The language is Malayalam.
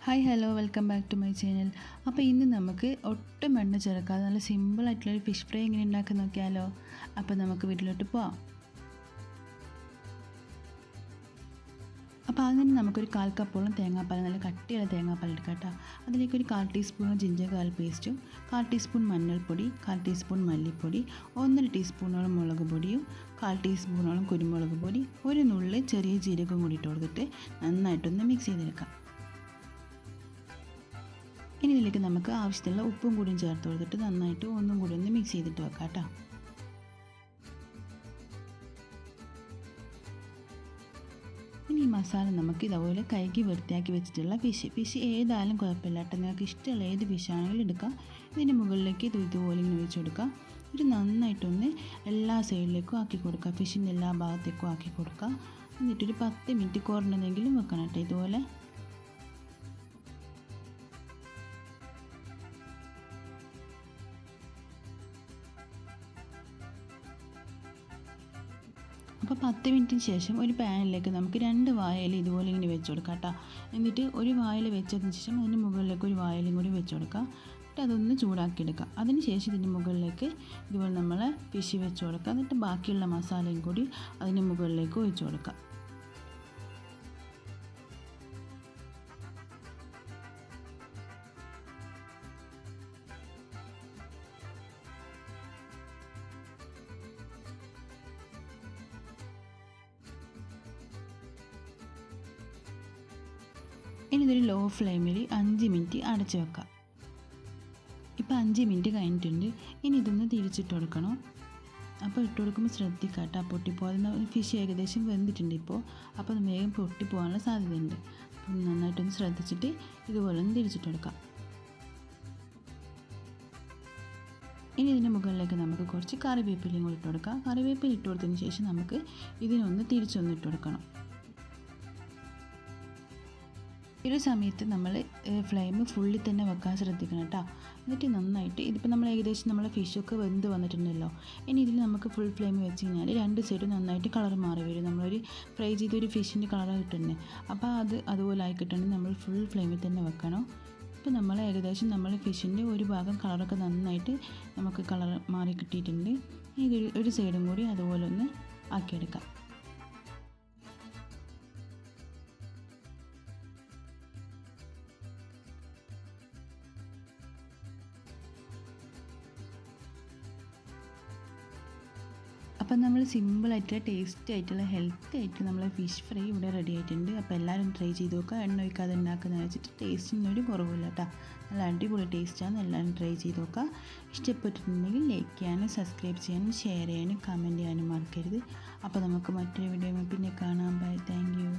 Hi hello welcome back to my channel. അപ്പോൾ ഇന്ന് നമുക്ക് ഒട്ടും എണ്ണ ചേർക്കാതെ നല്ല സിമ്പിളായിട്ടുള്ളൊരു ഫിഷ് ഫ്രൈ എങ്ങനെ ഉണ്ടാക്കാൻ നോക്കിയാലോ. അപ്പോൾ നമുക്ക് വീട്ടിലോട്ട് പോവാം. അപ്പോൾ അതിന് നമുക്കൊരു 1/4 കപ്പോളം തേങ്ങാപ്പാൽ, നല്ല കട്ടിയുള്ള തേങ്ങാപ്പാൽ എടുക്കാം കേട്ടോ. അതിലേക്ക് ഒരു 1/4 ടീസ്പൂൺ ജിഞ്ചർ ഗാർലിക് പേസ്റ്റും 1/4 ടീസ്പൂൺ മഞ്ഞൾപ്പൊടി, 1/4 ടീസ്പൂൺ മല്ലിപ്പൊടി, 1 ടീസ്പൂണോളം മുളക് പൊടിയും, 1/4 ടീസ്പൂണോളം കുരുമുളക് പൊടി, ഒരു നുള്ളി ചെറിയ ജീരകം കൂടി ഇട്ട് കൊടുത്തിട്ട് നന്നായിട്ടൊന്ന് മിക്സ് ചെയ്തെടുക്കാം. ഇനി ഇതിലേക്ക് നമുക്ക് ആവശ്യത്തിനുള്ള ഉപ്പും കൂടിയും ചേർത്ത് കൊടുത്തിട്ട് നന്നായിട്ട് ഒന്നും കൂടി ഒന്ന് മിക്സ് ചെയ്തിട്ട് വെക്കാം കേട്ടോ. ഇനി ഈ മസാല നമുക്ക് ഇതുപോലെ കഴുകി വൃത്തിയാക്കി വെച്ചിട്ടുള്ള ഫിഷ് ഏതായാലും കുഴപ്പമില്ല കേട്ടോ. നിങ്ങൾക്ക് ഇഷ്ടമുള്ള ഏത് ഫിഷാണെങ്കിലും എടുക്കാം. ഇതിൻ്റെ മുകളിലേക്ക് ഇതുപോലെ ഇങ്ങനെ വെച്ച് കൊടുക്കാം. ഇത് നന്നായിട്ടൊന്ന് എല്ലാ സൈഡിലേക്കും ആക്കി കൊടുക്കുക, ഫിഷിൻ്റെ എല്ലാ ഭാഗത്തേക്കും ആക്കി കൊടുക്കുക. എന്നിട്ടൊരു 10 മിനിറ്റ് കുറഞ്ഞതെങ്കിലും വെക്കണം കേട്ടോ. ഇതുപോലെ അപ്പോൾ 10 മിനിറ്റിന് ശേഷം ഒരു പാനിലേക്ക് നമുക്ക് 2 വാഴയില ഇതുപോലെ ഇങ്ങനെ വെച്ച് കൊടുക്കാം കേട്ടോ. എന്നിട്ട് ഒരു വാഴയില വെച്ചതിന് ശേഷം അതിന് മുകളിലേക്ക് ഒരു വാഴയിലയും കൂടി വെച്ച് കൊടുക്കാം. എന്നിട്ട് അതൊന്ന് ചൂടാക്കിയെടുക്കാം. അതിന് ശേഷം ഇതിൻ്റെ മുകളിലേക്ക് ഇതുപോലെ നമ്മൾ ഫിഷ് വെച്ച് കൊടുക്കുക. എന്നിട്ട് ബാക്കിയുള്ള മസാലയും കൂടി അതിന് മുകളിലേക്ക് ഒഴിച്ച് കൊടുക്കാം. ഇനി ഇതൊരു ലോ ഫ്ലെയിമിൽ 5 മിനിറ്റ് അടച്ച് വെക്കാം. ഇപ്പോൾ 5 മിനിറ്റ് കഴിഞ്ഞിട്ടുണ്ട്. ഇനി ഇതൊന്ന് തിരിച്ചിട്ട് കൊടുക്കണം. അപ്പോൾ ഇട്ട് കൊടുക്കുമ്പോൾ ശ്രദ്ധിക്കുക കേട്ടോ, പൊട്ടിപ്പോകുന്ന ഫിഷ് ഏകദേശം വെന്തിട്ടുണ്ട് ഇപ്പോൾ. അപ്പോൾ അത് വേഗം പൊട്ടിപ്പോകാനുള്ള സാധ്യതയുണ്ട്. അപ്പം നന്നായിട്ടൊന്ന് ശ്രദ്ധിച്ചിട്ട് ഇതുപോലെ ഒന്ന് തിരിച്ചിട്ട് കൊടുക്കാം. ഇനി ഇതിൻ്റെ മുകളിലേക്ക് നമുക്ക് കുറച്ച് കറിവേപ്പിലയും കൂടി ഇട്ട് കൊടുക്കാം. കറിവേപ്പില ഇട്ട് കൊടുത്തതിന് ശേഷം നമുക്ക് ഇതിനൊന്ന് തിരിച്ചൊന്ന് ഇട്ട് കൊടുക്കണം. ഈ ഒരു സമയത്ത് നമ്മൾ ഫ്ലെയിം ഫുള്ളിൽ തന്നെ വെക്കാൻ ശ്രദ്ധിക്കണം കേട്ടോ. എന്നിട്ട് നന്നായിട്ട് ഇതിപ്പോൾ നമ്മൾ ഏകദേശം നമ്മളെ ഫിഷൊക്കെ വെന്ത് വന്നിട്ടുണ്ടല്ലോ. ഇനി ഇതിൽ നമുക്ക് ഫുൾ ഫ്ലെയിം വെച്ച് കഴിഞ്ഞാൽ 2 സൈഡും നന്നായിട്ട് കളർ മാറി വരും. നമ്മളൊരു ഫ്രൈ ചെയ്തൊരു ഫിഷിൻ്റെ കളർ കിട്ടുന്നത്. അപ്പോൾ അതുപോലെ ആയി കിട്ടണമെങ്കിൽ നമ്മൾ ഫുൾ ഫ്ലെയിമിൽ തന്നെ വെക്കണം. ഇപ്പോൾ നമ്മൾ ഏകദേശം നമ്മൾ ഫിഷിൻ്റെ ഒരു ഭാഗം കളറൊക്കെ നന്നായിട്ട് നമുക്ക് കളർ മാറി കിട്ടിയിട്ടുണ്ട്. ഒരു സൈഡും കൂടി അതുപോലെ ഒന്ന് ആക്കിയെടുക്കാം. അപ്പം നമ്മൾ സിമ്പിളായിട്ടുള്ള ടേസ്റ്റി ആയിട്ടുള്ള ഹെൽത്തി ആയിട്ടുള്ള നമ്മളെ ഫിഷ് ഫ്രൈ ഇവിടെ റെഡി ആയിട്ടുണ്ട്. അപ്പോൾ എല്ലാവരും ട്രൈ ചെയ്ത് നോക്കുക. എണ്ണ ഒഴിക്കാതെ ഉണ്ടാക്കുന്നതെന്ന് വെച്ചിട്ട് ടേസ്റ്റിനൊരു കുറവില്ല കേട്ടോ. നല്ല അടിപൊളി ടേസ്റ്റാണ്. എല്ലാവരും ട്രൈ ചെയ്ത് നോക്കുക. ഇഷ്ടപ്പെട്ടിട്ടുണ്ടെങ്കിൽ ലൈക്ക് ചെയ്യാനും സബ്സ്ക്രൈബ് ചെയ്യാനും ഷെയർ ചെയ്യാനും കമൻറ്റ് ചെയ്യാനും മറക്കരുത്. അപ്പോൾ നമുക്ക് മറ്റൊരു വീഡിയോ പിന്നെ കാണാം. Bye, thank U.